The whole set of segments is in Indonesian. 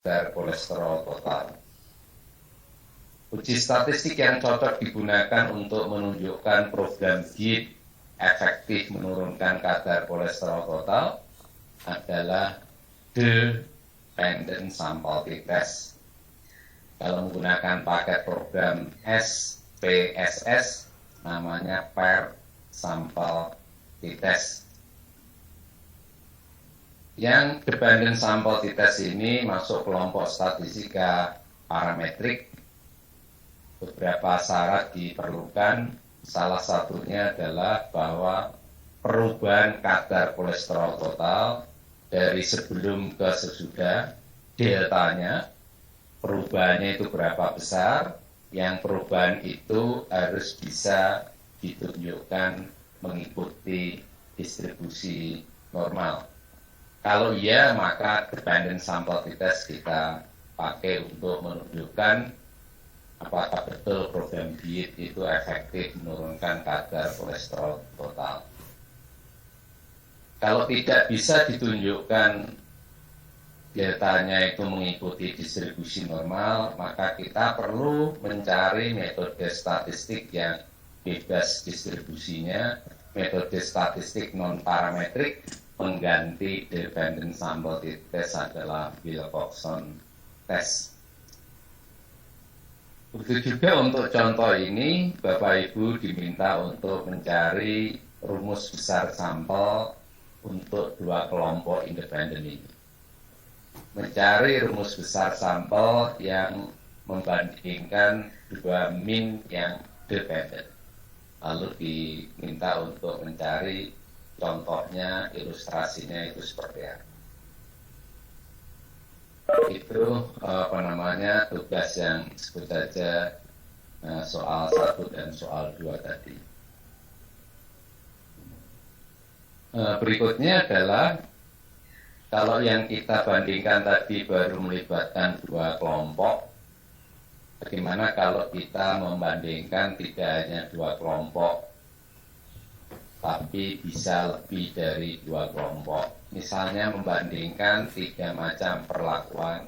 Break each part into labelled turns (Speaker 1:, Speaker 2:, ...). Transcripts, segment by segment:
Speaker 1: kadar kolesterol total. Uji statistik yang cocok digunakan untuk menunjukkan program diet efektif menurunkan kadar kolesterol total adalah dependent sample test. Kalau menggunakan paket program SPSS, namanya paired sample test. Yang dependent sample test ini masuk kelompok statistika parametrik. Beberapa syarat diperlukan, salah satunya adalah bahwa perubahan kadar kolesterol total dari sebelum ke sesudah, deltanya, perubahannya itu berapa besar, yang perubahan itu harus bisa ditunjukkan mengikuti distribusi normal. Kalau iya, maka dependent sample test kita pakai untuk menunjukkan apakah betul program diet itu efektif menurunkan kadar kolesterol total. Kalau tidak bisa ditunjukkan deltanya itu mengikuti distribusi normal, maka kita perlu mencari metode statistik yang bebas distribusinya, metode statistik non-parametrik pengganti dependent sample test adalah Wilcoxon test. Begitu juga untuk contoh ini, Bapak Ibu diminta untuk mencari rumus besar sampel untuk dua kelompok independen ini. Mencari rumus besar sampel yang membandingkan dua min yang dependen. Lalu diminta untuk mencari contohnya, ilustrasinya itu seperti apa. Itu tugas yang sebut saja soal 1 dan soal 2 tadi. Berikutnya adalah kalau yang kita bandingkan tadi baru melibatkan dua kelompok, bagaimana kalau kita membandingkan tidak hanya dua kelompok, tapi bisa lebih dari dua kelompok. Misalnya membandingkan 3 macam perlakuan,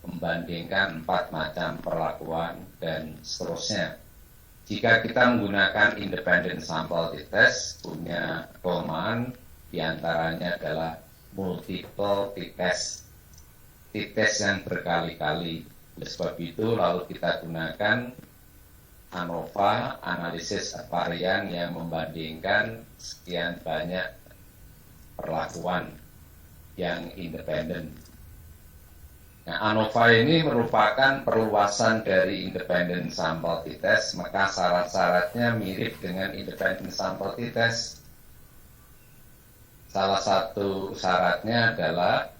Speaker 1: membandingkan 4 macam perlakuan, dan seterusnya. Jika kita menggunakan independent sample test, punya kelemahan diantaranya adalah multiple t-test, t-test yang berkali-kali. Oleh sebab itu, lalu kita gunakan ANOVA, analisis varian yang membandingkan sekian banyak perlakuan yang independen. Nah, ANOVA ini merupakan perluasan dari independent sample t-test, maka syarat-syaratnya mirip dengan independent sample t-test. Salah satu syaratnya adalah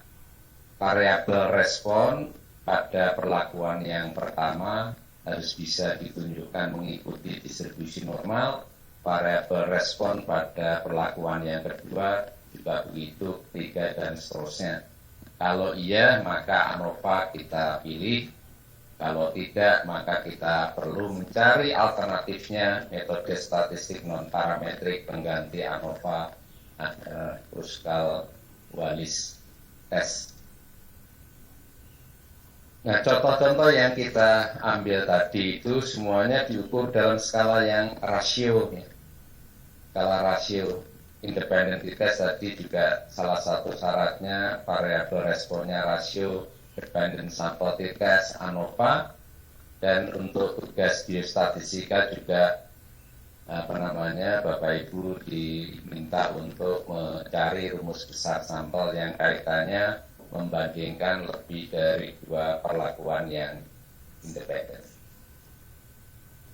Speaker 1: variabel respon pada perlakuan yang pertama harus bisa ditunjukkan mengikuti distribusi normal, variabel respon pada perlakuan yang kedua juga begitu, ketiga, dan seterusnya. Kalau iya, maka ANOVA kita pilih. Kalau tidak, maka kita perlu mencari alternatifnya, metode statistik non-parametrik pengganti ANOVA adalah Kruskal-Wallis test. Nah, contoh-contoh yang kita ambil tadi itu semuanya diukur dalam skala yang rasio. Skala rasio. Independent test tadi juga salah satu syaratnya variabel responnya rasio dependent sample test ANOVA, dan untuk tugas biostatistika juga Bapak Ibu diminta untuk mencari rumus besar sampel yang kaitannya membandingkan lebih dari dua perlakuan yang independen.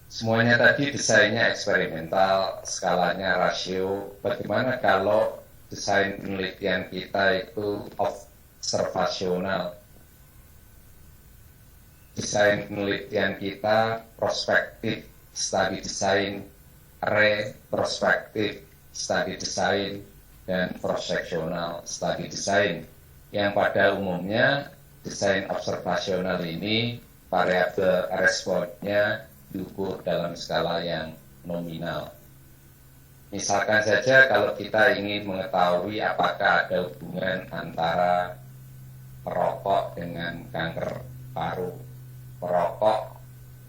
Speaker 1: Semuanya tadi desainnya eksperimental, skalanya rasio. Bagaimana kalau desain penelitian kita itu observasional? Desain penelitian kita prospektif study design, retrospektif study design, dan cross-sectional study design. Yang pada umumnya desain observasional ini variabel responnya diukur dalam skala yang nominal. Misalkan saja kalau kita ingin mengetahui apakah ada hubungan antara merokok dengan kanker paru. Merokok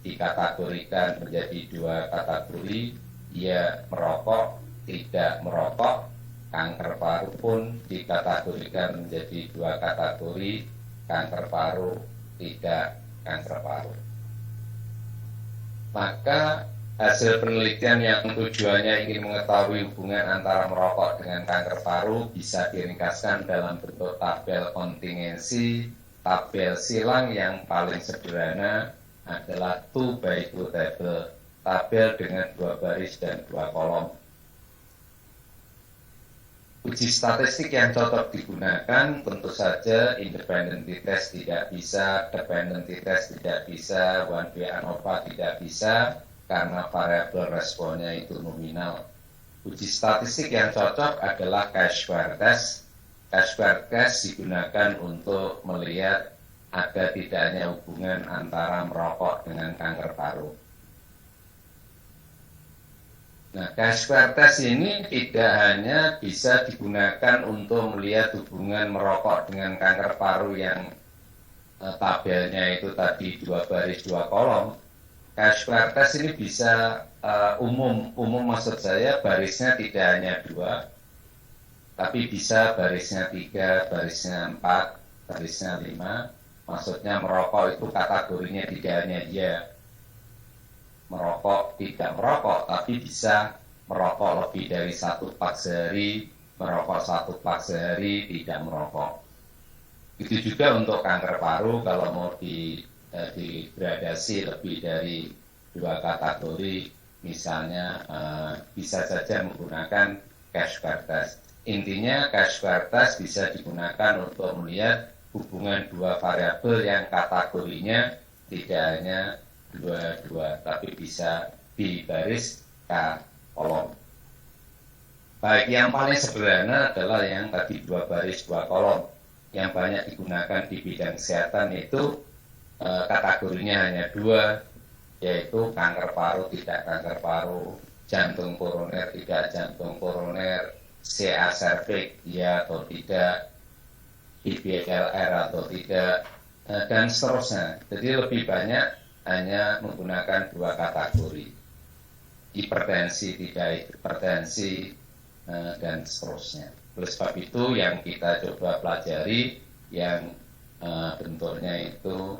Speaker 1: dikategorikan menjadi dua kategori, ya merokok, tidak merokok. Kanker paru pun dikategorikan menjadi dua kategori, kanker paru, tidak kanker paru. Maka hasil penelitian yang tujuannya ingin mengetahui hubungan antara merokok dengan kanker paru bisa diringkaskan dalam bentuk tabel kontingensi. Tabel silang yang paling sederhana adalah 2x2 table, tabel dengan 2 baris dan 2 kolom. Uji statistik yang cocok digunakan tentu saja independent test tidak bisa, dependency test tidak bisa, one way ANOVA tidak bisa, karena variabel responnya itu nominal. Uji statistik yang cocok adalah chi-square test. Chi-square test digunakan untuk melihat ada tidaknya hubungan antara merokok dengan kanker paru. Nah, chi-square test ini tidak hanya bisa digunakan untuk melihat hubungan merokok dengan kanker paru yang tabelnya itu tadi 2 baris 2 kolom. Chi-square test ini bisa umum maksud saya barisnya tidak hanya 2, tapi bisa barisnya 3, barisnya 4, barisnya 5. Maksudnya merokok itu kategorinya tidak hanya ya merokok, tidak merokok, tapi bisa merokok lebih dari 1 pak sehari, merokok 1 pak sehari, tidak merokok. Itu juga untuk kanker paru, kalau mau digradasi lebih dari 2 kategori, misalnya bisa saja menggunakan chi-square test. Intinya chi-square test bisa digunakan untuk melihat hubungan 2 variabel yang kategorinya tidak hanya 2, tapi bisa di baris K kolom. Baik, yang paling sederhana adalah yang tadi 2 baris 2 kolom. Yang banyak digunakan di bidang kesehatan itu kategorinya hanya 2, yaitu kanker paru, tidak kanker paru, jantung koroner, tidak jantung koroner, CA cervix, ya atau tidak, IBLR atau tidak, dan seterusnya. Jadi lebih banyak hanya menggunakan 2 kategori, hipertensi, tidak hipertensi, dan seterusnya. Oleh sebab itu yang kita coba pelajari yang bentuknya itu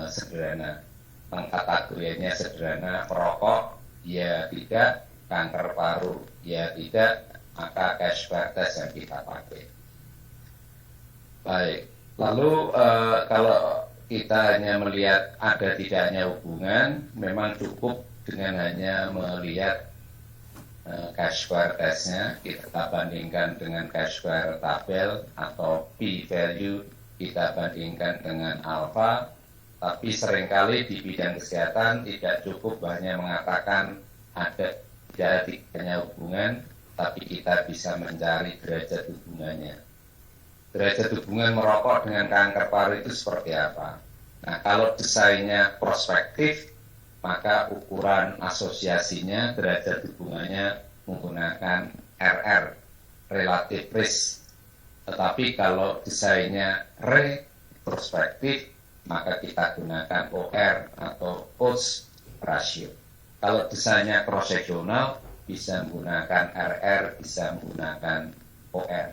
Speaker 1: sederhana, pengkategoriannya sederhana, merokok, ya tidak, kanker paru, ya tidak, maka chi-square test yang kita pakai. Baik, lalu kalau kita hanya melihat ada tidaknya hubungan, memang cukup dengan hanya melihat chi-square testnya, kita bandingkan dengan chi-square tabel atau p-value, kita bandingkan dengan alpha. Tapi seringkali di bidang kesehatan tidak cukup hanya mengatakan ada tidaknya hubungan, tapi kita bisa mencari derajat hubungannya. Derajat hubungan merokok dengan kanker paru itu seperti apa? Nah, kalau desainnya prospektif, maka ukuran asosiasinya, derajat hubungannya menggunakan RR, relative risk. Tetapi kalau desainnya retrospektif, maka kita gunakan OR atau odds ratio. Kalau desainnya cross-sectional, bisa menggunakan RR, bisa menggunakan OR.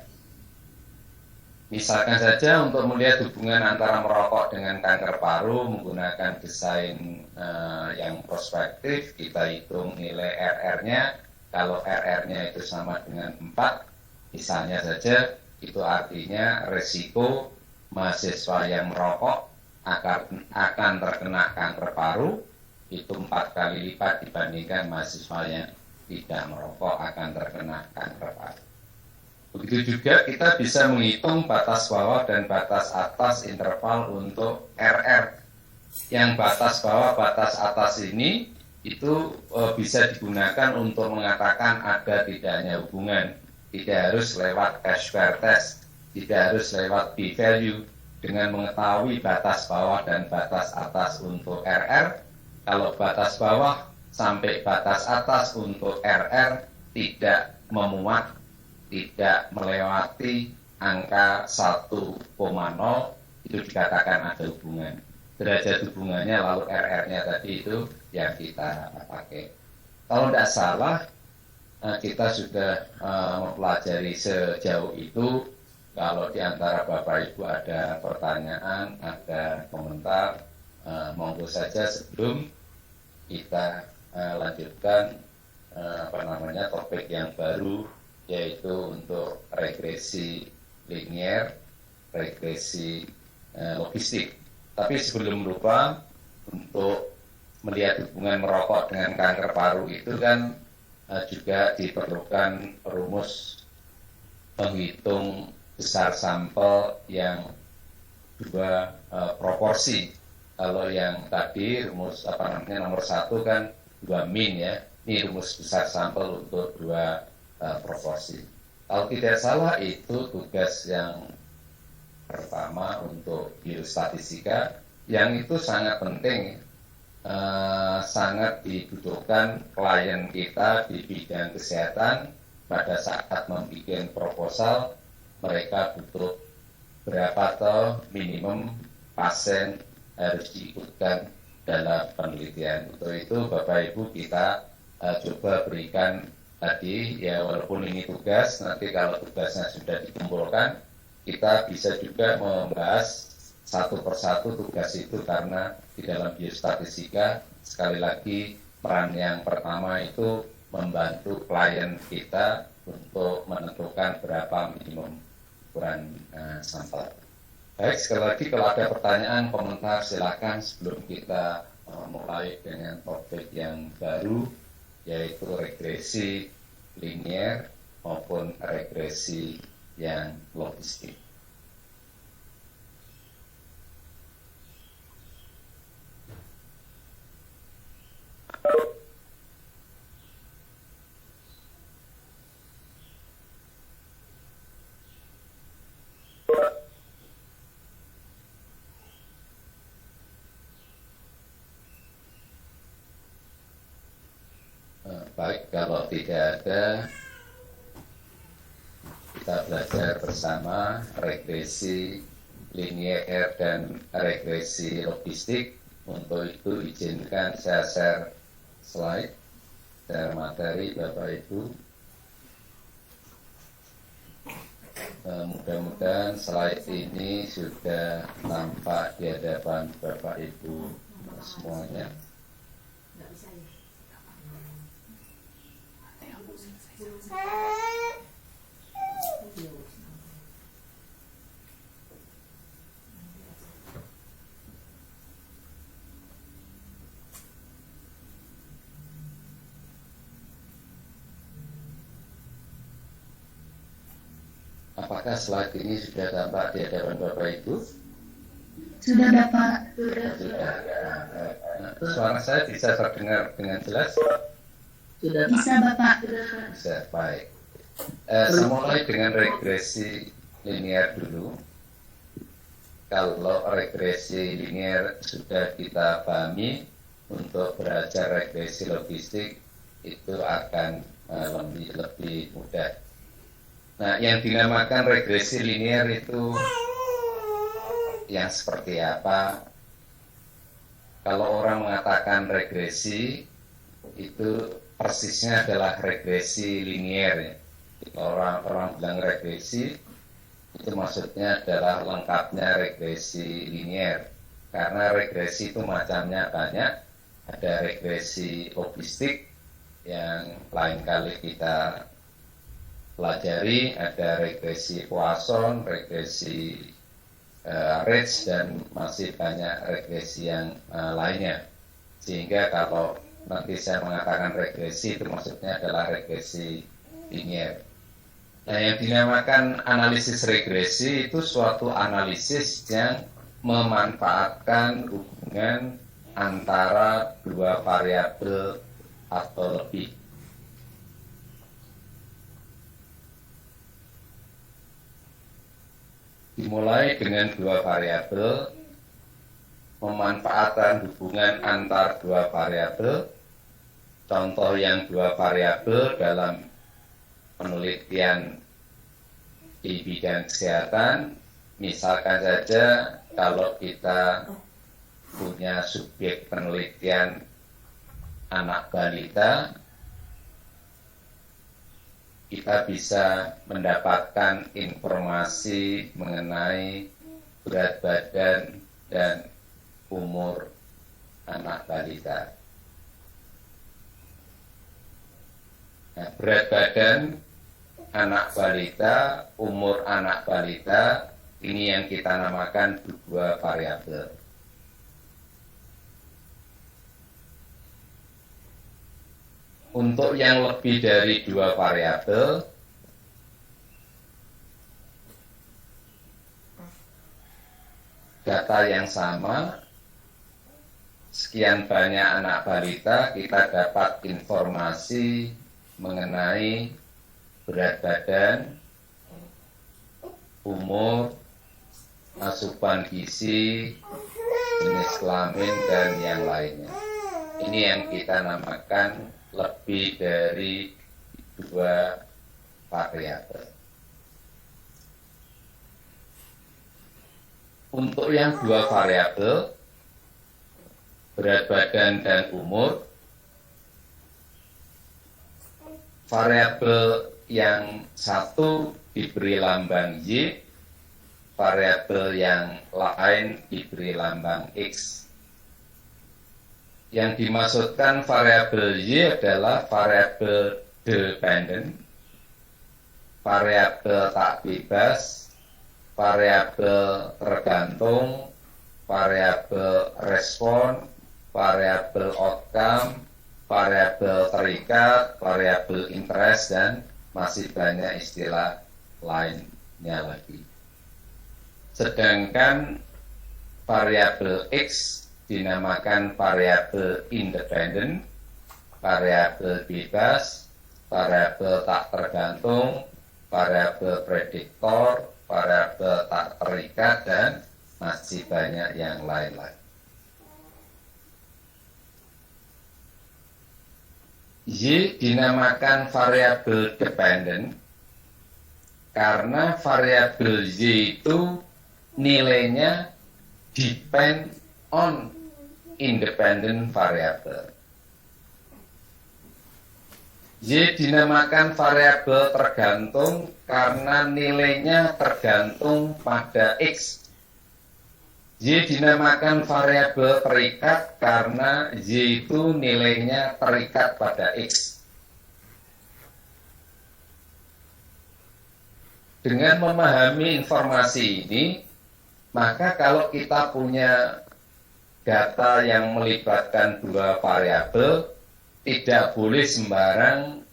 Speaker 1: Misalkan saja untuk melihat hubungan antara merokok dengan kanker paru menggunakan desain yang prospektif, kita hitung nilai RR-nya. Kalau RR-nya itu sama dengan 4, misalnya saja, itu artinya resiko mahasiswa yang merokok akan terkena kanker paru itu 4 kali lipat dibandingkan mahasiswa yang tidak merokok akan terkena kanker paru. Begitu juga kita bisa menghitung batas bawah dan batas atas interval untuk RR. Yang batas bawah, batas atas ini itu bisa digunakan untuk mengatakan ada tidaknya hubungan. Tidak harus lewat chi-square test, tidak harus lewat p-value. Dengan mengetahui batas bawah dan batas atas untuk RR, kalau batas bawah sampai batas atas untuk RR tidak memuat, tidak melewati angka 1,0, itu dikatakan ada hubungan. Derajat hubungannya lalu RR-nya tadi itu yang kita pakai. Kalau tidak salah, kita sudah mempelajari sejauh itu. Kalau di antara Bapak Ibu ada pertanyaan, ada komentar, monggo saja sebelum kita lanjutkan topik yang baru, yaitu untuk regresi linier, regresi logistik. Tapi sebelum lupa, untuk melihat hubungan merokok dengan kanker paru itu kan juga diperlukan rumus menghitung besar sampel yang dua proporsi. Kalau yang tadi rumus nomor 1 kan 2 min ya, ini rumus besar sampel untuk dua proporsi. Kalau tidak salah itu tugas yang pertama untuk biostatistika, yang itu sangat penting, sangat dibutuhkan klien kita di bidang kesehatan. Pada saat membuat proposal, mereka butuh berapa atau minimum pasien harus diikutkan dalam penelitian. Untuk itu Bapak Ibu kita coba berikan tadi, ya walaupun ini tugas, nanti kalau tugasnya sudah dikumpulkan, kita bisa juga membahas satu persatu tugas itu, karena di dalam biostatistika sekali lagi peran yang pertama itu membantu klien kita untuk menentukan berapa minimum ukuran sampel. Baik, sekali lagi kalau ada pertanyaan, komentar silakan sebelum kita mulai dengan topik yang baru, yaitu regresi linier maupun regresi yang logistik. Baik, kalau tidak ada, kita belajar bersama regresi linier dan regresi logistik. Untuk itu izinkan saya share slide, share materi Bapak Ibu. Mudah-mudahan slide ini sudah nampak di hadapan Bapak Ibu semuanya. Apakah slide ini sudah tampak di hadapan Bapak Ibu?
Speaker 2: Sudah Bapak.
Speaker 1: Sudah. Suara saya bisa terdengar dengan jelas?
Speaker 2: Sudah bisa Bapak.
Speaker 1: Bisa, baik. Saya mulai dengan regresi linier dulu. Kalau regresi linier sudah kita pahami, untuk belajar regresi logistik itu akan lebih mudah. Nah, yang dinamakan regresi linier itu yang seperti apa? Kalau orang mengatakan regresi, itu persisnya adalah regresi linier ya. Orang bilang regresi, itu maksudnya adalah lengkapnya regresi linier. Karena regresi itu macamnya banyak. Ada regresi logistik yang lain kali kita pelajari, ada regresi Poisson, regresi Ridge, dan masih banyak regresi yang lainnya. Sehingga kalau nanti saya mengatakan regresi, itu maksudnya adalah regresi linier. Nah, yang dinamakan analisis regresi itu suatu analisis yang memanfaatkan hubungan antara dua variabel atau lebih. Dimulai dengan dua variabel, memanfaatkan hubungan antar dua variabel. Contoh yang dua variabel dalam penelitian di bidang kesehatan, misalkan saja kalau kita punya subjek penelitian anak balita, kita bisa mendapatkan informasi mengenai berat badan dan umur anak balita. Nah, berat badan anak balita, umur anak balita, ini yang kita namakan dua variabel. Untuk yang lebih dari dua variabel, data yang sama, sekian banyak anak balita, kita dapat informasi mengenai berat badan, umur, asupan gizi, jenis kelamin, dan yang lainnya. Ini yang kita namakan lebih dari dua variabel. Untuk yang dua variabel, berat badan dan umur, variabel yang satu diberi lambang Y, variabel yang lain diberi lambang X. Yang dimaksudkan variabel Y adalah variabel dependent, variabel tak bebas, variabel tergantung, variabel respon, variabel outcome, variabel terikat, variabel interest, dan masih banyak istilah lainnya lagi. Sedangkan variabel X dinamakan variabel independen, variabel bebas, variabel tak tergantung, variabel prediktor, variabel tak terikat, dan masih banyak yang lain lagi. Y dinamakan variabel dependent karena variabel Y itu nilainya depend on independent variable. Y dinamakan variabel tergantung karena nilainya tergantung pada X. Y dinamakan variabel terikat karena Y itu nilainya terikat pada X. Dengan memahami informasi ini, maka kalau kita punya data yang melibatkan dua variabel, tidak boleh sembarang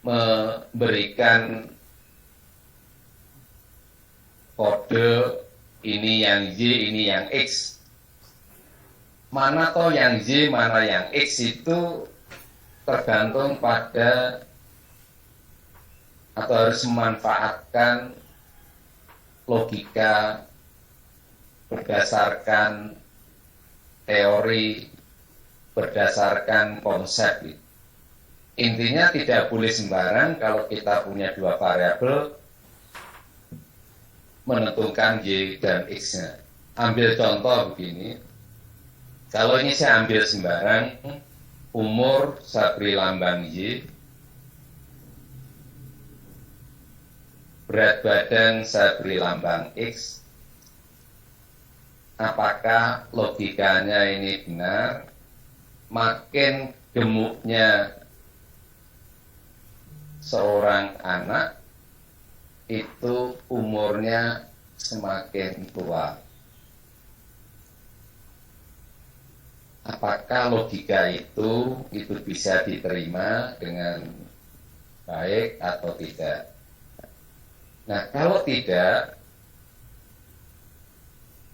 Speaker 1: memberikan kode ini yang Y, ini yang X. Mana toh yang Y, mana yang X itu tergantung pada atau harus memanfaatkan logika berdasarkan teori, berdasarkan konsep. Intinya tidak boleh sembarang kalau kita punya dua variabel menentukan Y dan X-nya. Ambil contoh begini, kalau ini saya ambil sembarang, umur saya beri lambang Y, berat badan saya beri lambang X, apakah logikanya ini benar? Makin gemuknya seorang anak, itu umurnya semakin tua. Apakah logika itu bisa diterima dengan baik atau tidak? Nah, kalau tidak,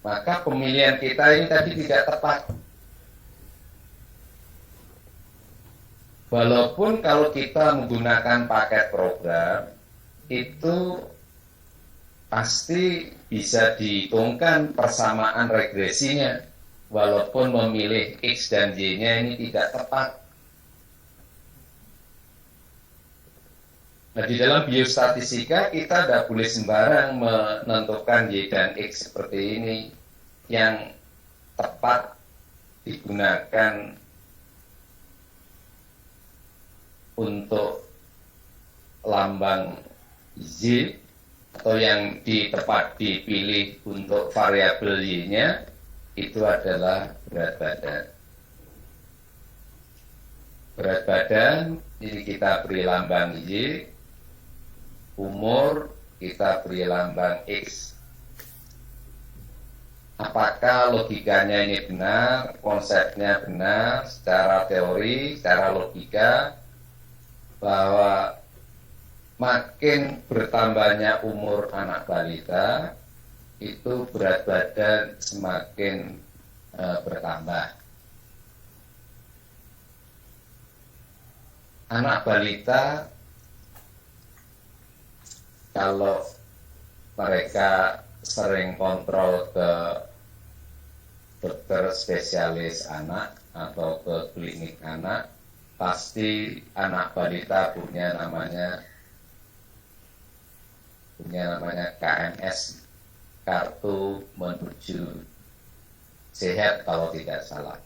Speaker 1: maka pemilihan kita ini tadi tidak tepat. Walaupun kalau kita menggunakan paket program, itu pasti bisa dihitungkan persamaan regresinya, walaupun memilih X dan Y-nya ini tidak tepat. Nah, di dalam biostatistika kita tidak boleh sembarang menentukan Y dan X seperti ini. Yang tepat digunakan untuk lambang Y atau yang tepat dipilih untuk variabel Y-nya itu adalah berat badan. Berat badan ini kita beri lambang Y, umur kita beri lambang X. Apakah logikanya ini benar, konsepnya benar, secara teori, secara logika, bahwa makin bertambahnya umur anak balita, itu berat badan semakin bertambah. Anak balita, kalau mereka sering kontrol ke dokter spesialis anak atau ke klinik anak, pasti anak balita punya namanya KMS, kartu menuju sehat kalau tidak salah.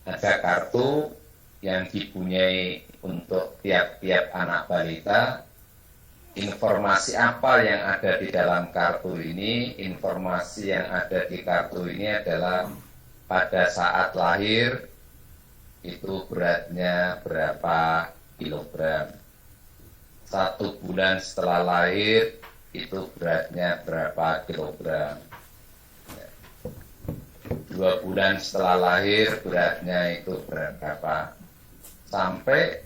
Speaker 1: Ada kartu yang dipunyai untuk tiap-tiap anak balita. Informasi apa yang ada di dalam kartu ini? Informasi yang ada di kartu ini adalah pada saat lahir itu beratnya berapa kilogram. 1 bulan setelah lahir itu beratnya berapa kilogram. 2 bulan setelah lahir beratnya itu berapa. Sampai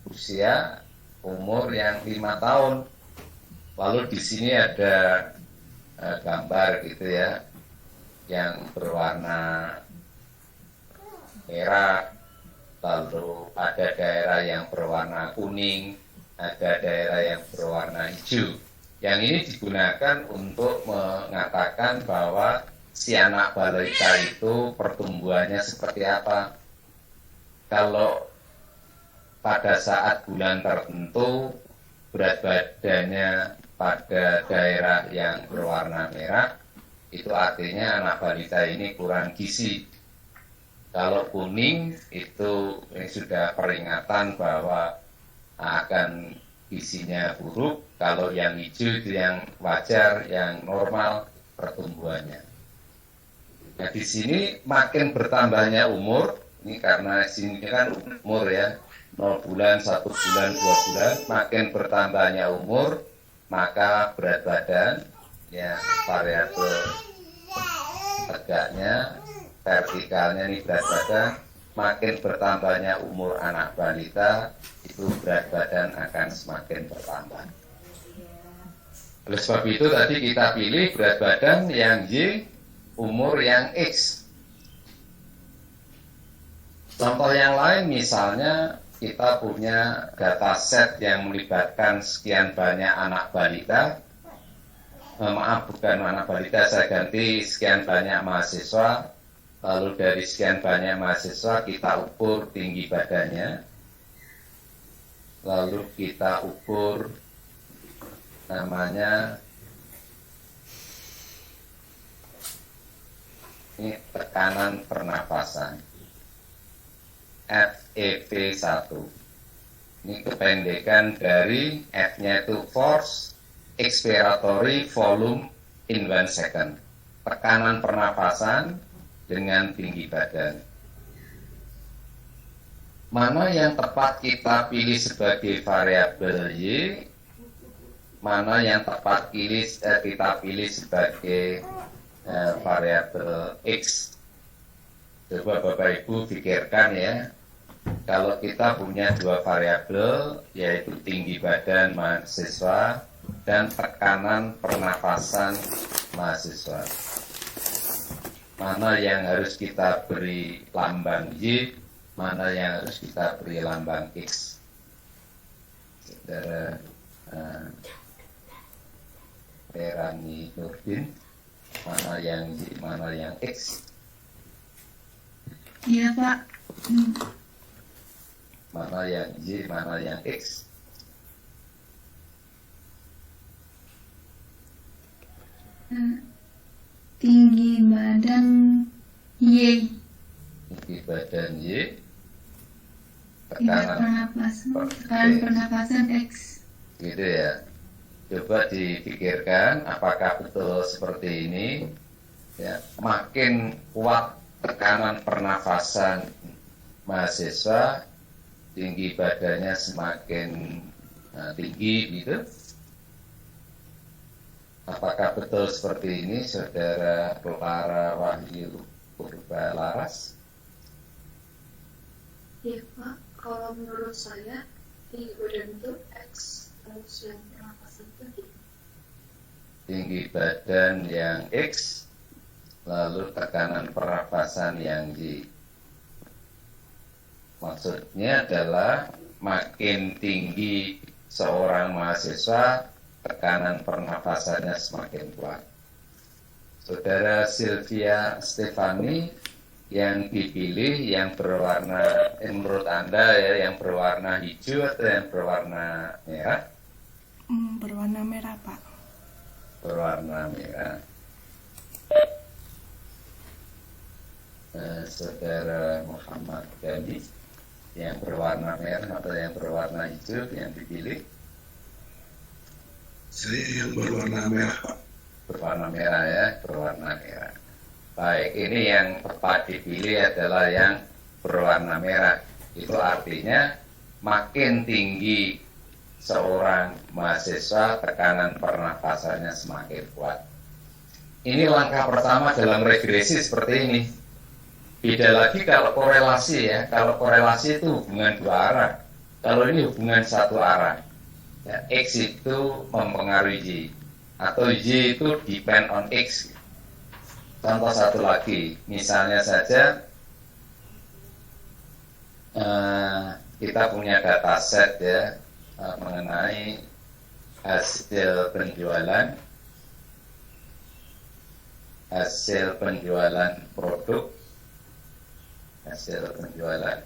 Speaker 1: usia umur yang 5 tahun. Lalu di sini ada gambar gitu ya, yang berwarna merah, lalu ada daerah yang berwarna kuning, ada daerah yang berwarna hijau. Yang ini digunakan untuk mengatakan bahwa si anak balita itu pertumbuhannya seperti apa. Kalau pada saat bulan tertentu berat badannya pada daerah yang berwarna merah, itu artinya anak balita ini kurang gizi. Kalau kuning itu ini sudah peringatan bahwa akan gizinya buruk. Kalau yang hijau itu yang wajar, yang normal pertumbuhannya. Nah, di sini makin bertambahnya umur, ini karena sini kan umur ya, 0 bulan, 1 bulan, 2 bulan, makin bertambahnya umur, maka berat badan, ya variabel tegaknya, vertikalnya ini berat badan, makin bertambahnya umur anak balita, itu berat badan akan semakin bertambah. Oleh sebab itu tadi kita pilih berat badan yang Y, umur yang X. Contoh yang lain misalnya kita punya data set yang melibatkan sekian banyak anak balita. Maaf, bukan anak balita, saya ganti sekian banyak mahasiswa. Lalu dari sekian banyak mahasiswa kita ukur tinggi badannya. Lalu kita ukur namanya ini tekanan pernapasan. FEV1. Ini kependekan dari F-nya itu force expiratory volume in 1 second. Tekanan pernapasan dengan tinggi badan. Mana yang tepat kita pilih sebagai variabel Y, mana yang tepat kita pilih sebagai variabel X. Coba Bapak Ibu pikirkan ya. Kalau kita punya 2 variabel, yaitu tinggi badan mahasiswa dan tekanan pernafasan mahasiswa. Mana yang harus kita beri lambang Y, mana yang harus kita beri lambang X. Saudara Terani Nurdin, mana yang Y, mana yang X?
Speaker 2: Iya, Pak.
Speaker 1: Mana yang Y, mana yang X?
Speaker 2: tinggi badan Y,
Speaker 1: tinggi badan Y,
Speaker 2: tingkat tekanan pernapasan X.
Speaker 1: gitu ya. Coba dipikirkan apakah betul seperti ini ya. Makin kuat tekanan pernafasan mahasiswa, tinggi badannya semakin tinggi gitu. Apakah betul seperti ini, Saudara Clara Wahyu Purba Laras?
Speaker 3: Iya Pak, kalau menurut saya tinggi badan itu X, terus yang pernapasan itu
Speaker 1: Tinggi badan yang X, lalu tekanan pernafasan yang Y. Maksudnya adalah makin tinggi seorang mahasiswa, tekanan pernafasannya semakin kuat. Saudara Sylvia Stefani, yang dipilih yang berwarna, menurut Anda ya, yang berwarna hijau atau yang berwarna merah?
Speaker 4: Berwarna merah, Pak.
Speaker 1: Berwarna merah. Saudara Muhammad Gandhi, yang berwarna merah atau yang berwarna hijau yang dipilih?
Speaker 5: Saya yang berwarna merah, Pak.
Speaker 1: Berwarna merah ya, berwarna merah. Baik, ini yang tepat dipilih adalah yang berwarna merah. Itu artinya makin tinggi seorang mahasiswa, tekanan pernafasannya semakin kuat. Ini langkah pertama dalam regresi seperti ini. Beda lagi kalau korelasi ya. Kalau korelasi itu hubungan dua arah. Kalau ini hubungan satu arah. Ya, X itu mempengaruhi Y. Atau Y itu depend on X. Contoh satu lagi. Misalnya saja kita punya dataset ya mengenai hasil penjualan produk, hasil penjualan.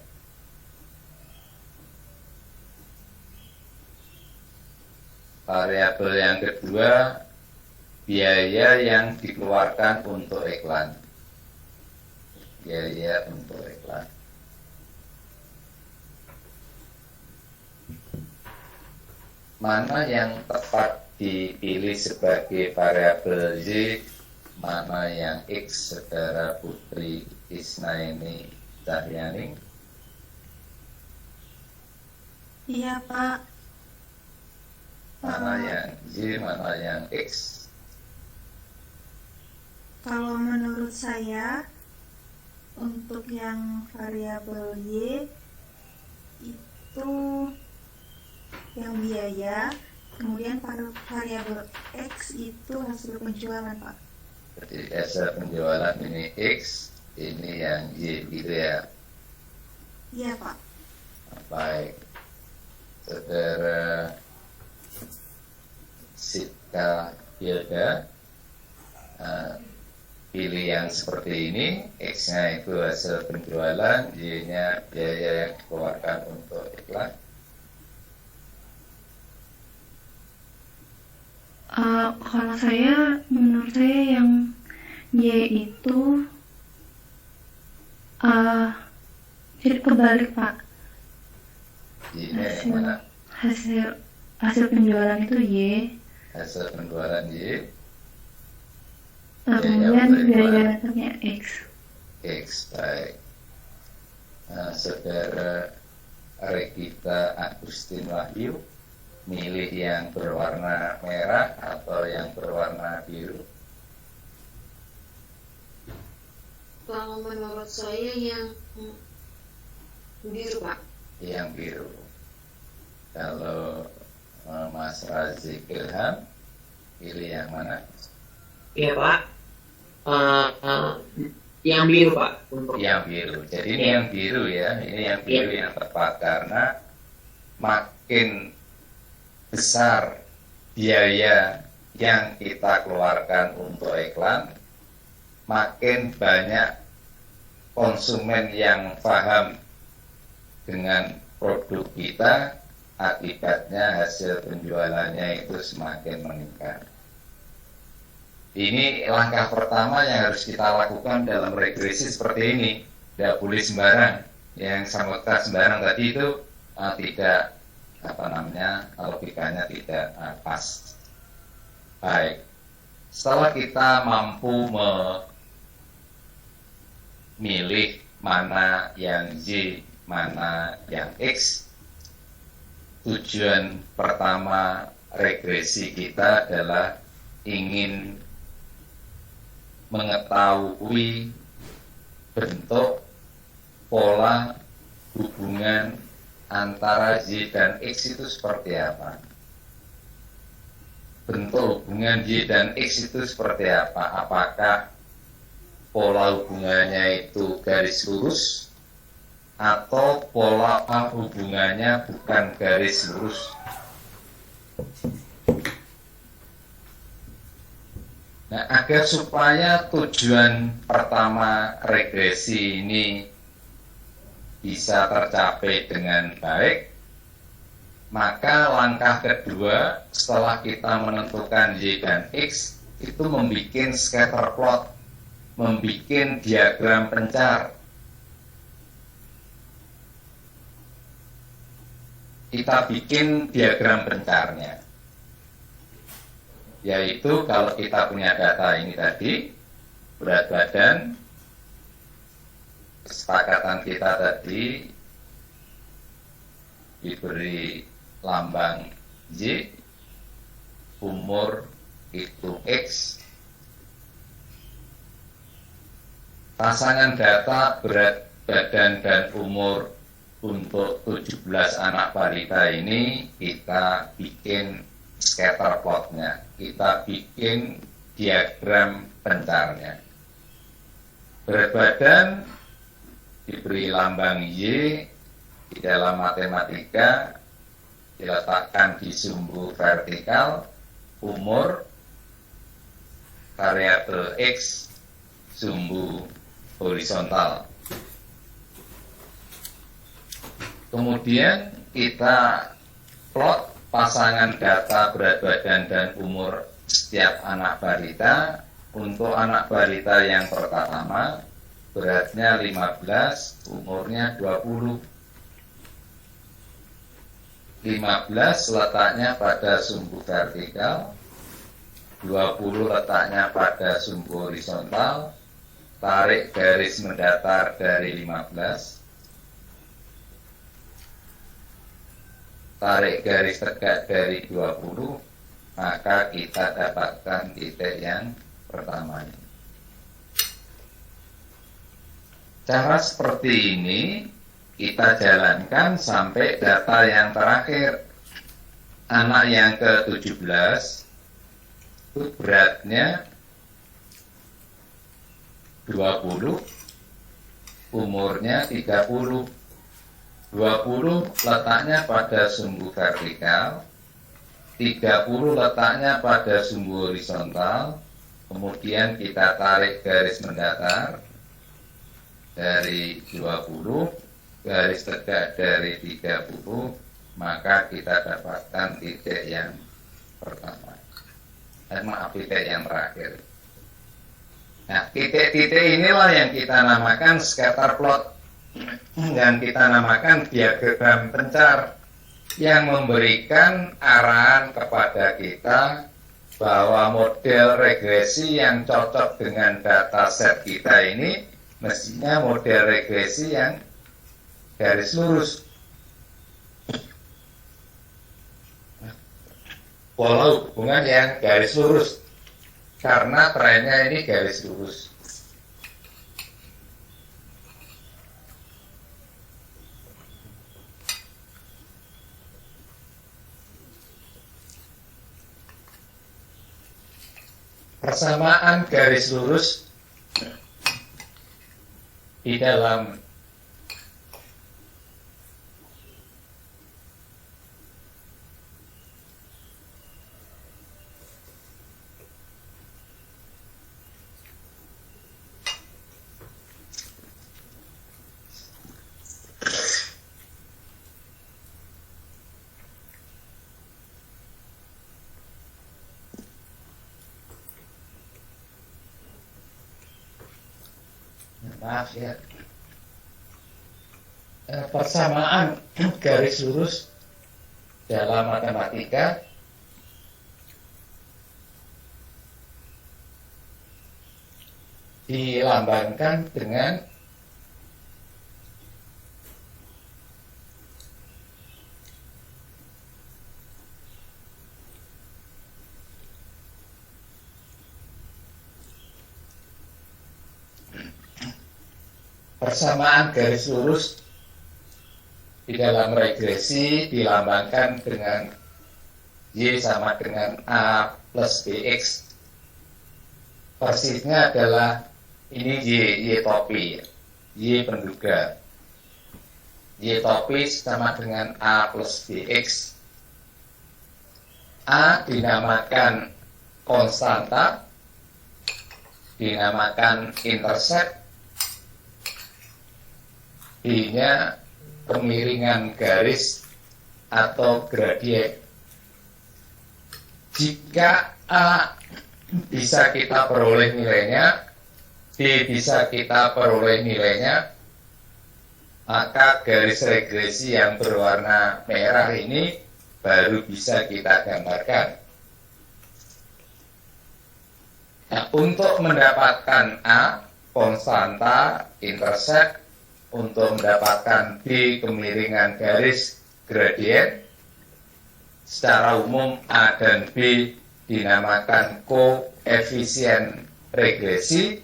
Speaker 1: Variabel yang kedua, biaya yang dikeluarkan untuk iklan. Biaya untuk iklan. Mana yang tepat dipilih sebagai variabel Y, mana yang X, Saudara Putri Isnaini Cahyani?
Speaker 4: Iya, Pak.
Speaker 1: Mana yang Y, mana yang X?
Speaker 4: Kalau menurut saya, untuk yang variabel Y itu yang biaya, kemudian variabel X itu hasil penjualan, Pak.
Speaker 1: Jadi hasil penjualan ini X, ini yang Y gitu ya.
Speaker 4: Iya, Pak.
Speaker 1: Baik, Saudara Sita Hilda, pilih yang seperti ini. X-nya itu hasil penjualan, Y-nya biaya yang dikeluarkan untuk iklan.
Speaker 2: Kalau saya, menurut saya yang Y itu jadi kebalik Pak.
Speaker 1: Y-nya yang mana?
Speaker 2: Hasil penjualan itu Y.
Speaker 1: Hasil penjualan Y.
Speaker 2: Kemudian biaya X.
Speaker 1: X, baik. Saudara Regita Agustin Wahyu, milih yang berwarna merah atau yang berwarna biru?
Speaker 3: kalau menurut saya yang biru Pak.
Speaker 1: Yang biru. Kalau Mas Razik Ilham, pilih yang mana?
Speaker 6: Iya Pak, yang biru Pak. Untuk
Speaker 1: Yang biru. Jadi ini yang biru ya, ini yang biru yang tepat karena makin besar biaya yang kita keluarkan untuk iklan, makin banyak konsumen yang paham dengan produk kita, akibatnya hasil penjualannya itu semakin meningkat. Ini langkah pertama yang harus kita lakukan dalam regresi seperti ini. Tidak boleh sembarang. Yang sama sembarang tadi itu tidak logikanya tidak pas. Baik. Setelah kita mampu memilih mana yang Y, mana yang X, tujuan pertama regresi kita adalah ingin mengetahui bentuk pola hubungan antara Y dan X itu seperti apa. Bentuk hubungan Y dan X itu seperti apa? Apakah pola hubungannya itu garis lurus atau pola hubungannya bukan garis lurus? Nah, agar supaya tujuan pertama regresi ini bisa tercapai dengan baik, maka langkah kedua setelah kita menentukan Y dan X itu membuat scatter plot, membuat diagram pencar. Kita bikin diagram pencarnya, yaitu kalau kita punya data ini tadi, berat badan, kesepakatan kita tadi diberi lambang Y, umur itu X, pasangan data berat badan dan umur untuk 17 anak balita ini kita bikin scatter plotnya, kita bikin diagram pencarnya. Berat badan diberi lambang Y, di dalam matematika diletakkan di sumbu vertikal, umur variabel X sumbu horizontal. Kemudian kita plot pasangan data berat badan dan umur setiap anak balita. Untuk anak balita yang pertama, beratnya 15, umurnya 20. 15 letaknya pada sumbu vertikal, 20 letaknya pada sumbu horizontal. Tarik garis mendatar dari 15, tarik garis tegak dari 20, maka kita dapatkan titik yang pertama ini. Cara seperti ini kita jalankan sampai data yang terakhir. Anak yang ke-17 itu beratnya 20, umurnya 30. 20 letaknya pada sumbu vertikal, 30 letaknya pada sumbu horizontal. Kemudian kita tarik garis mendatar dari 20, garis tegak dari 30, maka kita dapatkan titik yang pertama. Titik yang terakhir. Nah, titik-titik inilah yang kita namakan scatter plot, yang kita namakan diagram pencar, yang memberikan arahan kepada kita bahwa model regresi yang cocok dengan data set kita ini mestinya model regresi yang garis lurus. Pola hubungan yang garis lurus, karena trennya ini garis lurus. Persamaan garis lurus di dalam maaf ya, persamaan garis lurus dalam matematika dilambangkan dengan persamaan garis lurus di dalam regresi dilambangkan dengan Y sama dengan A plus BX. Persisnya adalah ini Y topi, Y penduga. Y topi sama dengan A plus BX. A dinamakan konstanta, dinamakan intercept, B-nya kemiringan garis atau gradien. Jika A bisa kita peroleh nilainya, B bisa kita peroleh nilainya, maka garis regresi yang berwarna merah ini baru bisa kita gambarkan. Nah, untuk mendapatkan A, konstanta, intercept, untuk mendapatkan B, kemiringan garis gradien, secara umum A dan B dinamakan koefisien regresi.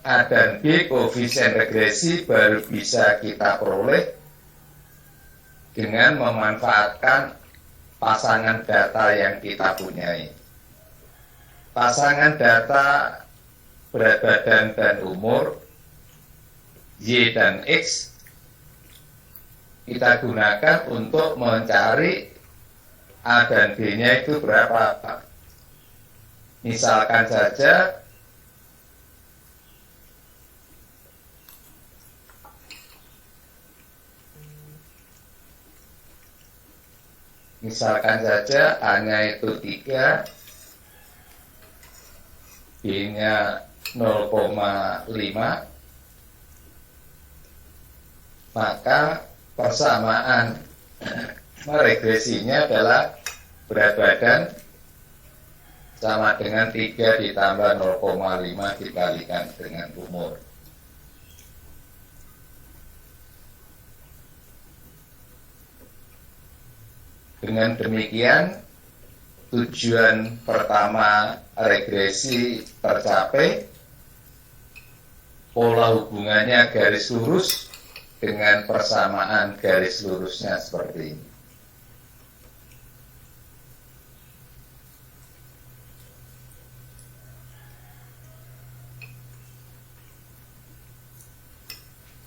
Speaker 1: A dan B koefisien regresi baru bisa kita peroleh dengan memanfaatkan pasangan data yang kita punyai. Pasangan data berat badan dan umur Y dan X kita gunakan untuk mencari A dan B-nya itu berapa. Misalkan saja A-nya itu 3, B-nya 0,5, maka persamaan regresinya adalah berat badan sama dengan 3 ditambah 0,5 dikalikan dengan umur. Dengan demikian, tujuan pertama regresi tercapai. Pola hubungannya garis lurus dengan persamaan garis lurusnya seperti ini.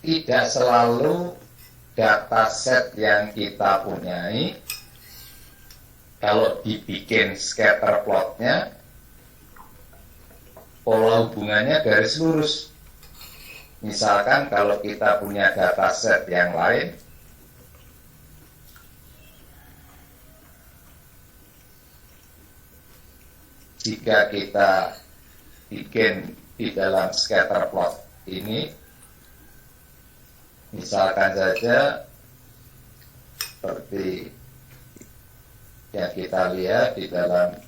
Speaker 1: Tidak selalu dataset yang kita punyai kalau dibikin scatter plotnya pola hubungannya garis lurus. Misalkan kalau kita punya dataset yang lain, jika kita bikin di dalam scatter plot ini, misalkan saja seperti yang kita lihat di dalam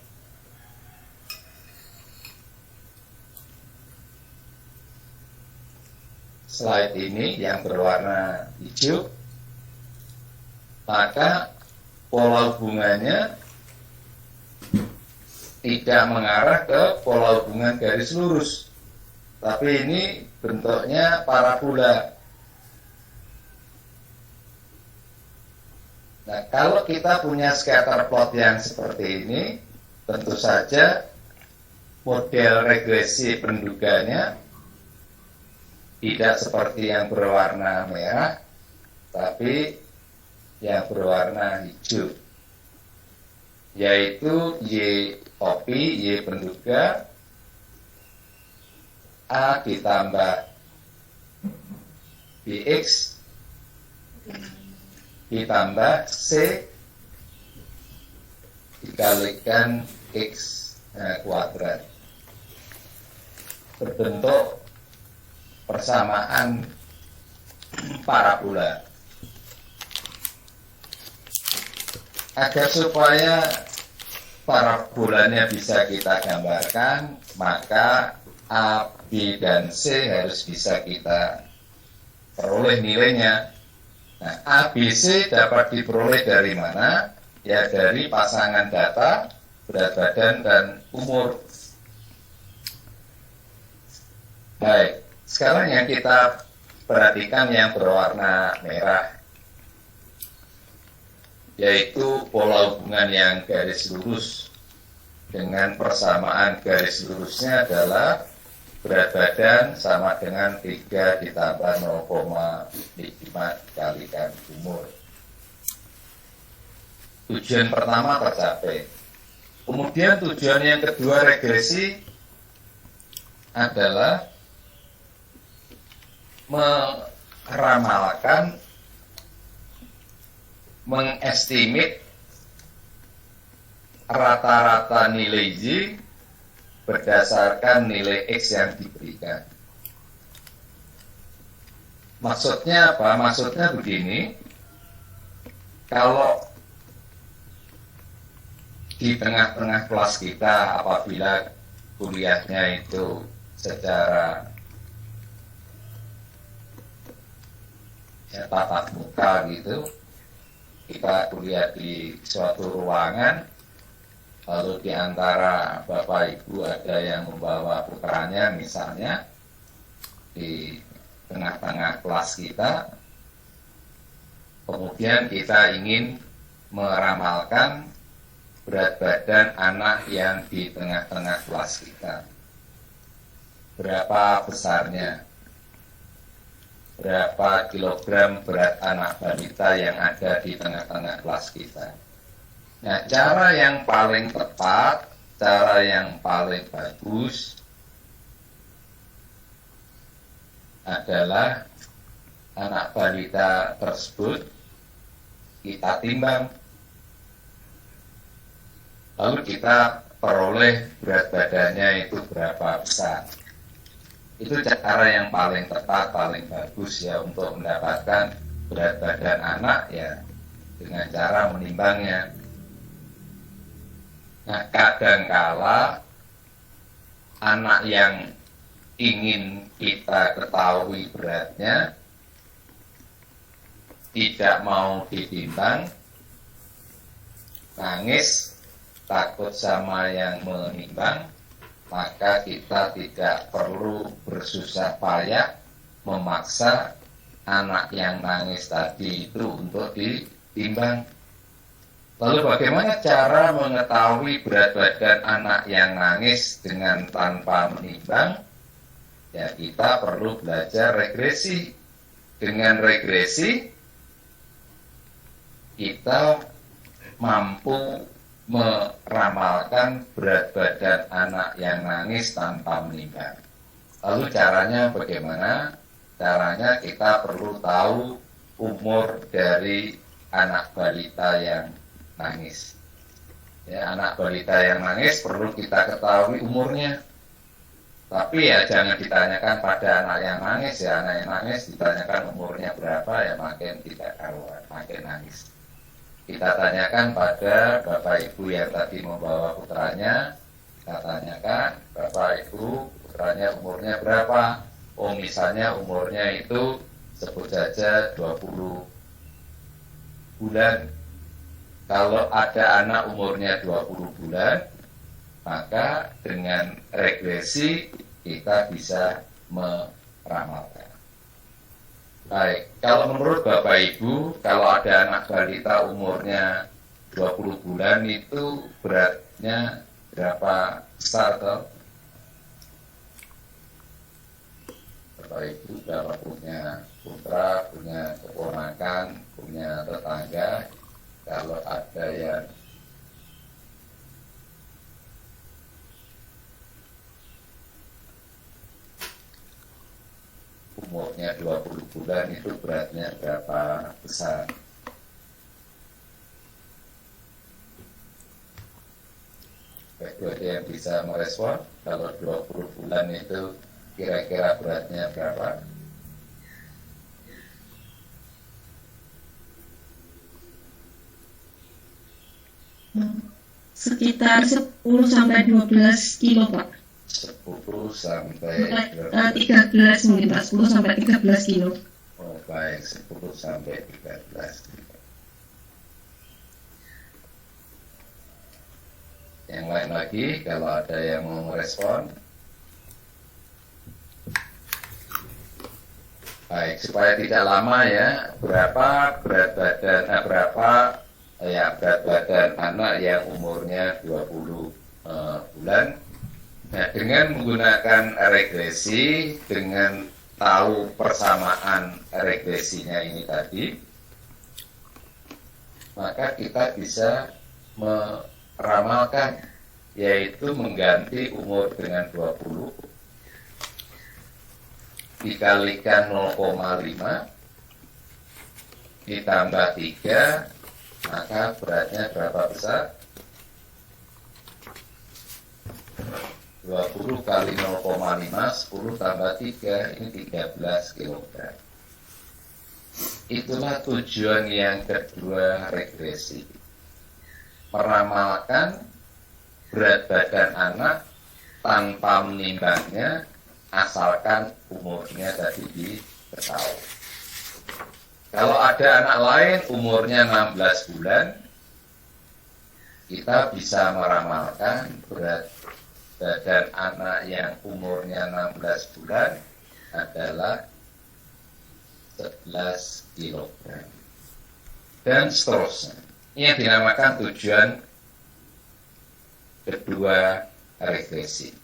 Speaker 1: slide ini yang berwarna hijau, maka pola hubungannya tidak mengarah ke pola hubungan garis lurus, tapi ini bentuknya parabola. Nah, kalau kita punya scatter plot yang seperti ini, tentu saja model regresi penduganya tidak seperti yang berwarna merah, tapi yang berwarna hijau, yaitu Y topi, Y penduga, A ditambah BX ditambah C dikalikan X kuadrat, berbentuk persamaan parabola. Agar supaya parabolanya bisa kita gambarkan, maka A, B, dan C harus bisa kita peroleh nilainya. Nah, A, B, C dapat diperoleh dari mana? Ya dari pasangan data, berat badan, dan umur. Baik, sekarang yang kita perhatikan yang berwarna merah, yaitu pola hubungan yang garis lurus. Dengan persamaan garis lurusnya adalah berat badan sama dengan 3 ditambah 0,5 dikalikan umur. Tujuan pertama tercapai. Kemudian tujuan yang kedua regresi adalah meramalkan, mengestimate rata-rata nilai Y berdasarkan nilai X yang diberikan. Maksudnya apa? Maksudnya begini, kalau di tengah-tengah kelas kita apabila kuliahnya itu secara tatap muka gitu, kita kuliah di suatu ruangan, lalu di antara Bapak Ibu ada yang membawa putranya misalnya di tengah-tengah kelas kita, kemudian kita ingin meramalkan berat badan anak yang di tengah-tengah kelas kita. Berapa besarnya? Berapa kilogram berat anak balita yang ada di tengah-tengah kelas kita? Nah, cara yang paling tepat, cara yang paling bagus adalah anak balita tersebut kita timbang. Lalu kita peroleh berat badannya itu berapa besar. Itu cara yang paling tepat, paling bagus ya untuk mendapatkan berat badan anak ya dengan cara menimbangnya. Nah, kadangkala anak yang ingin kita ketahui beratnya tidak mau ditimbang, nangis, takut sama yang menimbang, maka kita tidak perlu bersusah payah memaksa anak yang nangis tadi itu untuk ditimbang. Lalu bagaimana cara mengetahui berat badan anak yang nangis dengan tanpa menimbang? Ya, kita perlu belajar regresi. Dengan regresi kita mampu meramalkan berat badan anak yang nangis tanpa menimbang. Lalu caranya bagaimana? Caranya kita perlu tahu umur dari anak balita yang nangis. Ya, anak balita yang nangis perlu kita ketahui umurnya. Tapi ya jangan ditanyakan pada anak yang nangis, ya anak yang nangis ditanyakan umurnya berapa ya makin tidak karuan, makin nangis. Kita tanyakan pada Bapak Ibu yang tadi membawa putranya, kita tanyakan Bapak Ibu putranya umurnya berapa. Oh misalnya umurnya itu sebut saja 20 bulan. Kalau ada anak umurnya 20 bulan, maka dengan regresi kita bisa meramalkan. Baik, kalau menurut Bapak Ibu, kalau ada anak balita umurnya 20 bulan itu beratnya berapa besar toh? Bapak Ibu kalau punya putra, punya keponakan, punya tetangga, kalau ada yang umurnya 20 bulan itu beratnya berapa besar? Baik, ada yang bisa merespon kalau 20 bulan itu kira-kira beratnya berapa?
Speaker 2: Sekitar 10 sampai 12 kilo, Pak.
Speaker 1: 10 sampai
Speaker 2: 13 mungkin, Pak. 10 sampai 13 kilo.
Speaker 1: Oh, baik, 10 sampai 13 kilo. Yang lain lagi, kalau ada yang mau merespon. Baik, supaya tidak lama ya, berapa berat badan anak yang umurnya 20 bulan. Nah, dengan menggunakan regresi, dengan tahu persamaan regresinya ini tadi, maka kita bisa meramalkan, yaitu mengganti umur dengan 20 dikalikan 0,5 ditambah 3, maka beratnya berapa besar? 20 kali 0,5, 10 tambah 3, ini 13 kg. Itulah tujuan yang kedua regresi. Meramalkan berat badan anak tanpa menimbangnya, asalkan umurnya tadi diketahui. Kalau ada anak lain umurnya 16 bulan, kita bisa meramalkan berat badan anak yang umurnya 16 bulan adalah 11 kg. Dan seterusnya. Ini yang dinamakan tujuan kedua regresi.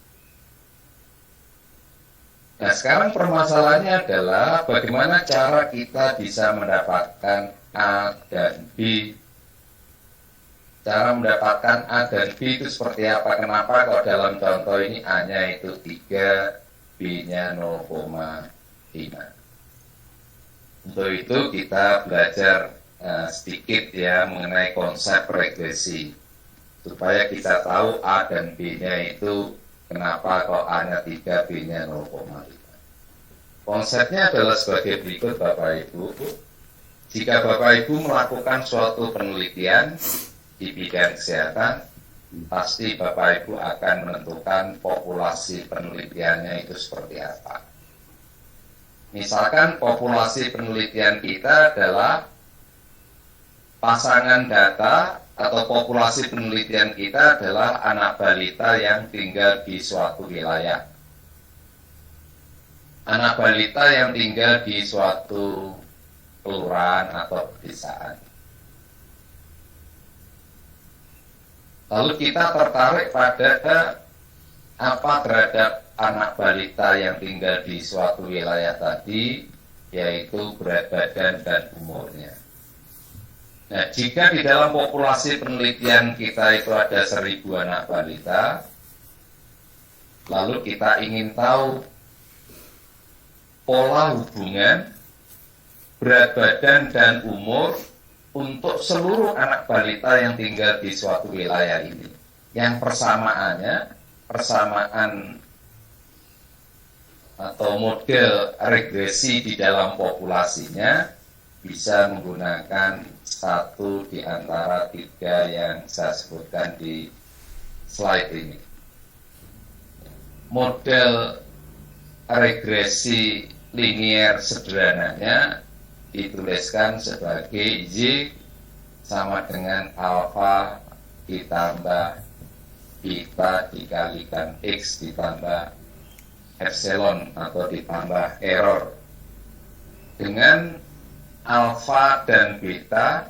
Speaker 1: Nah, sekarang permasalahannya adalah bagaimana cara kita bisa mendapatkan A dan B. Cara mendapatkan A dan B itu seperti apa? Kenapa kalau dalam contoh ini A-nya itu 3, B-nya 0,5. Untuk itu kita belajar sedikit ya mengenai konsep regresi. Supaya kita tahu A dan B-nya itu kenapa kok A-nya 3, B-nya 0,5. Konsepnya adalah sebagai berikut Bapak Ibu. Jika Bapak Ibu melakukan suatu penelitian di bidang kesehatan, pasti Bapak Ibu akan menentukan populasi penelitiannya itu seperti apa. Misalkan populasi penelitian kita adalah pasangan data atau populasi penelitian kita adalah anak balita yang tinggal di suatu wilayah. Anak balita yang tinggal di suatu kelurahan atau pedesaan. Lalu kita tertarik pada apa terhadap anak balita yang tinggal di suatu wilayah tadi, yaitu berat badan dan umurnya. Nah, jika di dalam populasi penelitian kita itu ada 1000 anak balita, lalu kita ingin tahu pola hubungan berat badan dan umur untuk seluruh anak balita yang tinggal di suatu wilayah ini. Yang persamaan atau model regresi di dalam populasinya bisa menggunakan satu di antara 3 yang saya sebutkan di slide ini. Model regresi linier sederhananya dituliskan sebagai Y sama dengan alfa ditambah beta dikalikan X ditambah epsilon atau ditambah error. Dengan alfa dan beta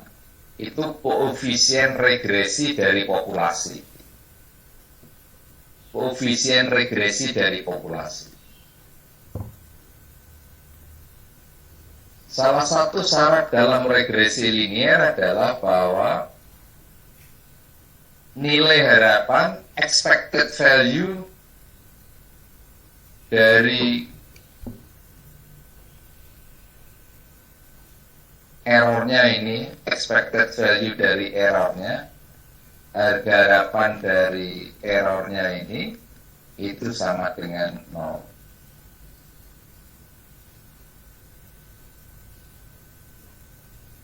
Speaker 1: itu koefisien regresi dari populasi. Koefisien regresi dari populasi. Salah satu syarat dalam regresi linier adalah bahwa nilai harapan expected value dari errornya ini, expected value dari errornya, harga harapan dari errornya ini, itu sama dengan 0.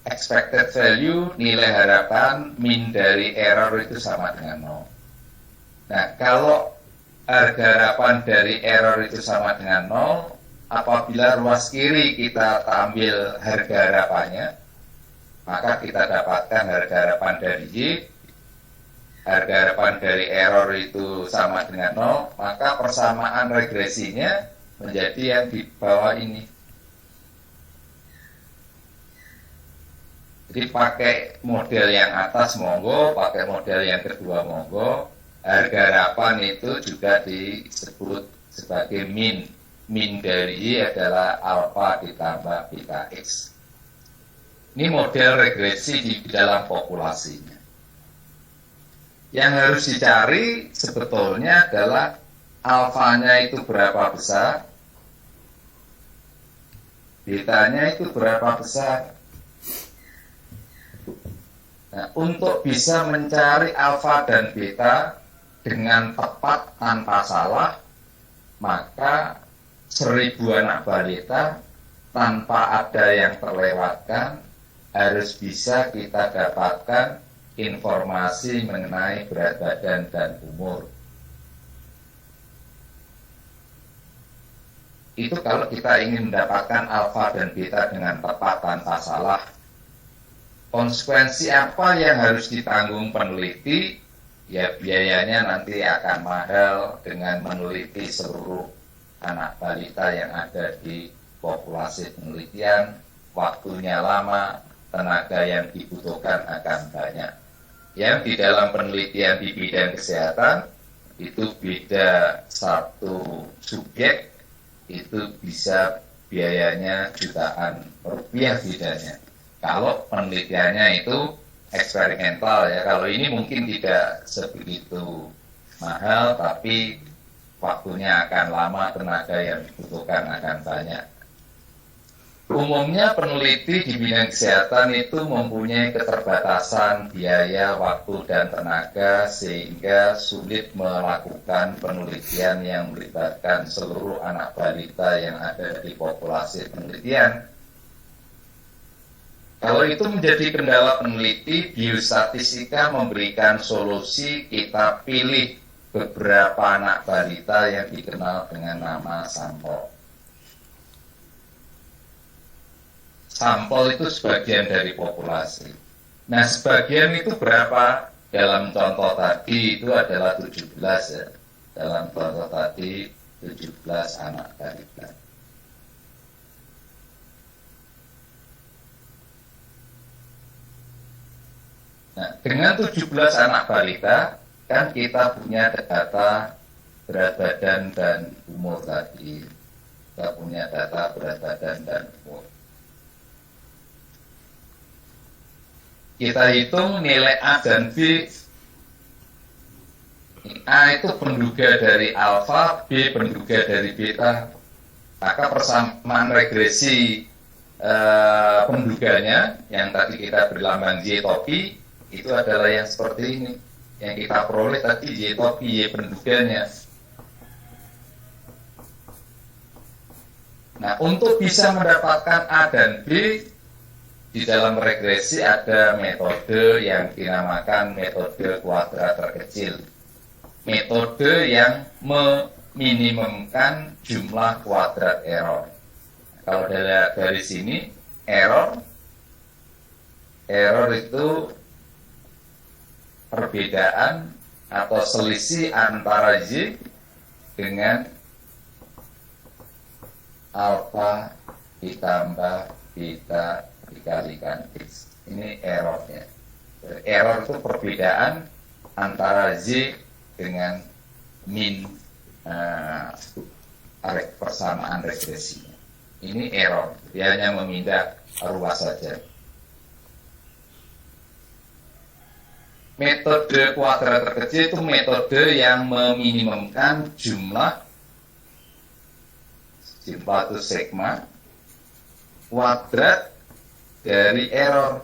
Speaker 1: expected value, nilai harapan min dari error itu sama dengan 0. Nah, kalau harga harapan dari error itu sama dengan 0, apabila ruas kiri kita ambil harga harapannya, maka kita dapatkan harga harapan dari Y, harga harapan dari error itu sama dengan 0, maka persamaan regresinya menjadi yang di bawah ini. Jadi pakai model yang atas monggo, pakai model yang kedua monggo. Harga harapan itu juga disebut sebagai min. Min dari Y adalah alfa ditambah beta X. Ini model regresi di dalam populasinya. Yang harus dicari sebetulnya adalah alfanya itu berapa besar, betanya itu berapa besar. Nah, untuk bisa mencari alfa dan beta dengan tepat tanpa salah, maka 1000 anak balita tanpa ada yang terlewatkan harus bisa kita dapatkan informasi mengenai berat badan dan umur. Itu kalau kita ingin mendapatkan alfa dan beta dengan tepat tanpa salah. Konsekuensi apa yang harus ditanggung peneliti? Ya, biayanya nanti akan mahal dengan meneliti seluruh anak balita yang ada di populasi penelitian. Waktunya lama, tenaga yang dibutuhkan akan banyak. Yang di dalam penelitian di bidang kesehatan itu beda satu subjek itu bisa biayanya jutaan rupiah bedanya. Kalau penelitiannya itu eksperimental ya, kalau ini mungkin tidak sebegitu mahal, tapi waktunya akan lama, tenaga yang dibutuhkan akan banyak. Umumnya peneliti di bidang kesehatan itu mempunyai keterbatasan biaya, waktu, dan tenaga sehingga sulit melakukan penelitian yang melibatkan seluruh anak balita yang ada di populasi penelitian. Kalau itu menjadi kendala peneliti, biostatistika memberikan solusi. Kita pilih beberapa anak balita yang dikenal dengan nama sampel. Sampel itu sebagian dari populasi. Nah, sebagian itu berapa? Dalam contoh tadi itu adalah 17 ya. Dalam contoh tadi 17 anak balita. Nah, dengan 17 anak balita, kan kita punya data berat badan dan umur tadi. Kita punya data berat badan dan umur. Kita hitung nilai A dan B. A itu penduga dari alfa, B penduga dari beta. Maka persamaan regresi penduganya, yang tadi kita berlambang Y topi, itu adalah yang seperti ini. Yang kita peroleh tadi Y topi, Y penduganya. Nah, untuk bisa mendapatkan A dan B, di dalam regresi ada metode yang dinamakan metode kuadrat terkecil. Metode yang meminimumkan jumlah kuadrat error. Kalau dari sini, error itu perbedaan atau selisih antara Y dengan alfa ditambah beta dikalikan X. Ini errornya. Error itu perbedaan antara Y dengan min persamaan regresinya. Ini error. Dia hanya memindah ruas saja. Metode kuadrat terkecil itu metode yang meminimumkan jumlah itu sigma kuadrat dari error.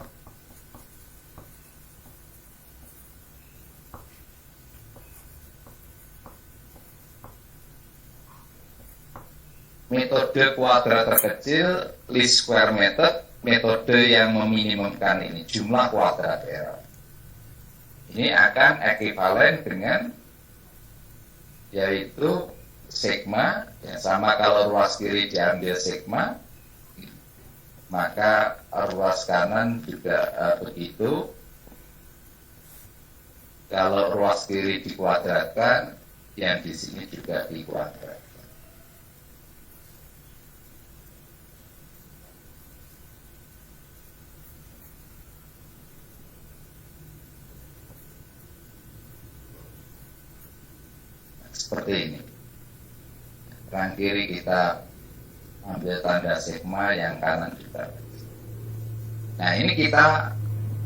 Speaker 1: Metode kuadrat terkecil, least square method, metode yang meminimumkan ini, jumlah kuadrat error. Ini akan ekuivalen dengan yaitu sigma, ya sama kalau ruas kiri diambil sigma, maka ruas kanan juga begitu. Kalau ruas kiri dikuadratkan, yang di sini juga dikuadratkan. Seperti ini. Yang kiri kita ambil tanda sigma, yang kanan juga. Nah, ini kita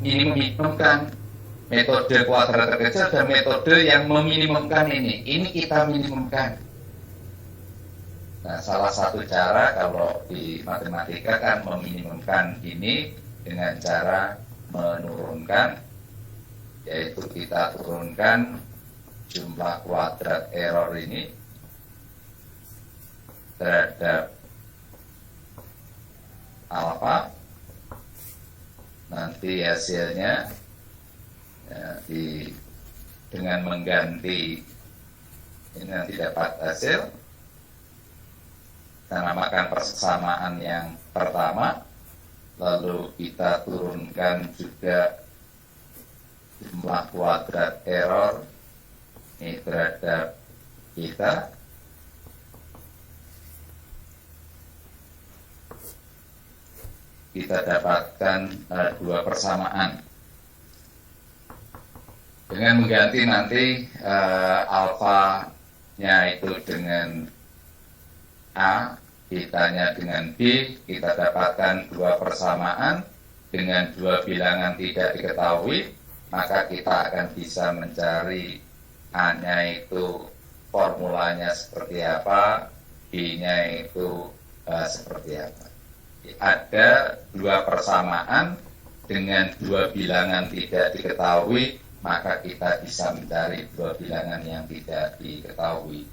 Speaker 1: minimumkan metode kuadrat terkecil dan metode yang meminimumkan ini. Ini kita minimumkan. Nah, salah satu cara kalau di matematika kan meminimumkan ini dengan cara menurunkan, yaitu kita turunkan jumlah kuadrat error ini terhadap alfa, nanti hasilnya ya, dengan mengganti ini nanti dapat hasil, kita namakan persamaan yang pertama, lalu kita turunkan juga jumlah kuadrat error ini terhadap kita, kita dapatkan dua persamaan dengan mengganti nanti alfanya itu dengan A, betanya dengan B, kita dapatkan dua persamaan dengan dua bilangan tidak diketahui, maka kita akan bisa mencari A-nya itu formulanya seperti apa, B-nya itu seperti apa. Ada dua persamaan dengan dua bilangan tidak diketahui, maka kita bisa mencari dua bilangan yang tidak diketahui.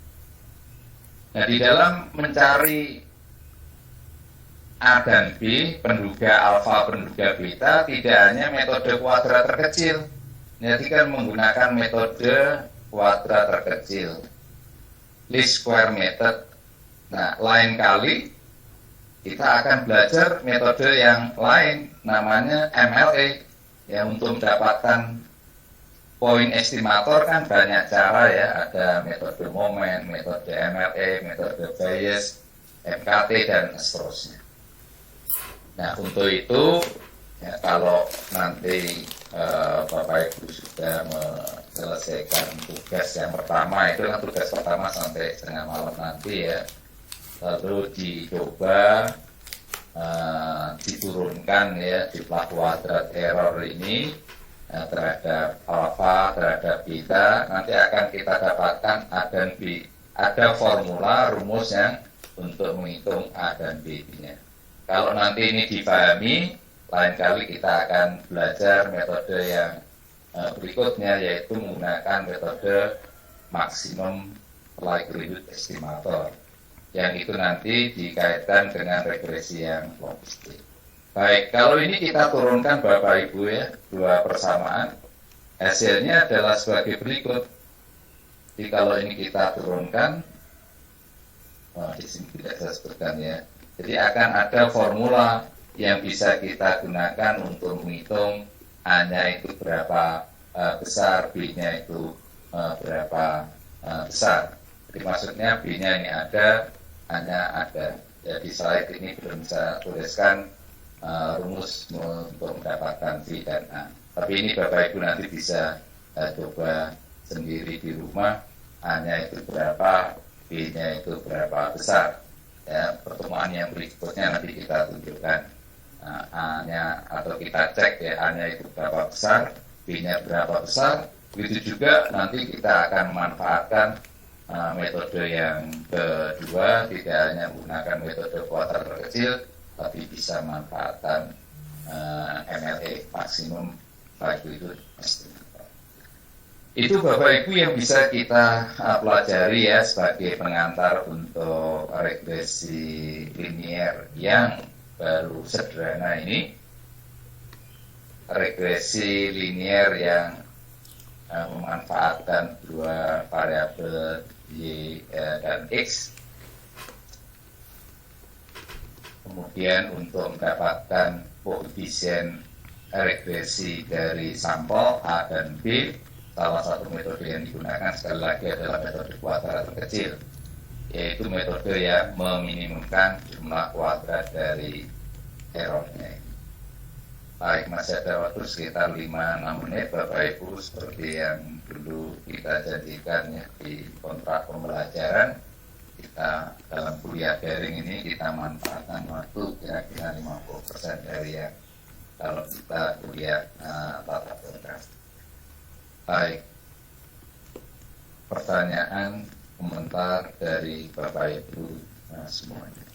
Speaker 1: Nah, di dalam mencari A dan B, penduga alfa, penduga beta, tidak hanya metode kuadrat terkecil. Jadi kan menggunakan metode kuadrat terkecil, least square method. Nah, lain kali kita akan belajar metode yang lain, namanya MLE. Ya, untuk mendapatkan poin estimator kan banyak cara ya, ada metode momen, metode MLE, metode Bayes, MKT, dan seterusnya. Nah, untuk itu, ya, kalau nanti Bapak Ibu sudah selesaikan tugas yang pertama, itu kan tugas pertama sampai setengah malam nanti ya, lalu dicoba diturunkan ya jumlah kuadrat error ini terhadap alfa, terhadap beta, nanti akan kita dapatkan A dan B. Ada formula rumus yang untuk menghitung A dan B-nya. Kalau nanti ini dipahami, lain kali kita akan belajar metode yang berikutnya, yaitu menggunakan metode maksimum likelihood estimator, yang itu nanti dikaitkan dengan regresi yang logistik. Baik, kalau ini kita turunkan Bapak Ibu ya, dua persamaan, hasilnya adalah sebagai berikut. Jadi kalau ini kita turunkan, di sini tidak saya sebutkan ya, jadi akan ada formula yang bisa kita gunakan untuk menghitung A-nya itu berapa besar, B-nya itu berapa besar. Jadi maksudnya B-nya ini ada, A-nya ada. Jadi slide ini belum saya tuliskan rumus untuk mendapatkan B dan A. Tapi ini Bapak Ibu nanti bisa coba sendiri di rumah, A-nya itu berapa, B-nya itu berapa besar. Ya, pertemuan yang berikutnya nanti kita tunjukkan A-nya, atau kita cek ya, A-nya itu berapa besar, B-nya berapa besar. Begitu juga nanti kita akan memanfaatkan metode yang kedua, tidak hanya menggunakan metode kuadrat terkecil, tapi bisa memanfaatkan MLE, maksimum likelihood estimator. Itu Bapak Ibu yang bisa kita pelajari ya sebagai pengantar untuk regresi linier yang baru sederhana ini, regresi linear yang memanfaatkan dua variabel Y dan X. Kemudian untuk mendapatkan koefisien regresi dari sampel A dan B, salah satu metode yang digunakan sekali lagi adalah metode kuadrat terkecil, yaitu metode yang meminimumkan jumlah kuadrat dari errornya. Baik, masih ada waktu sekitar 5-6 menit Bapak Ibu, seperti yang dulu kita janjikan ya, di kontrak pembelajaran kita dalam kuliah daring ini kita manfaatkan waktu kira-kira 50% dari yang kalau kita kuliah tatap muka. Baik, pertanyaan, komentar dari Bapak Ibu semuanya.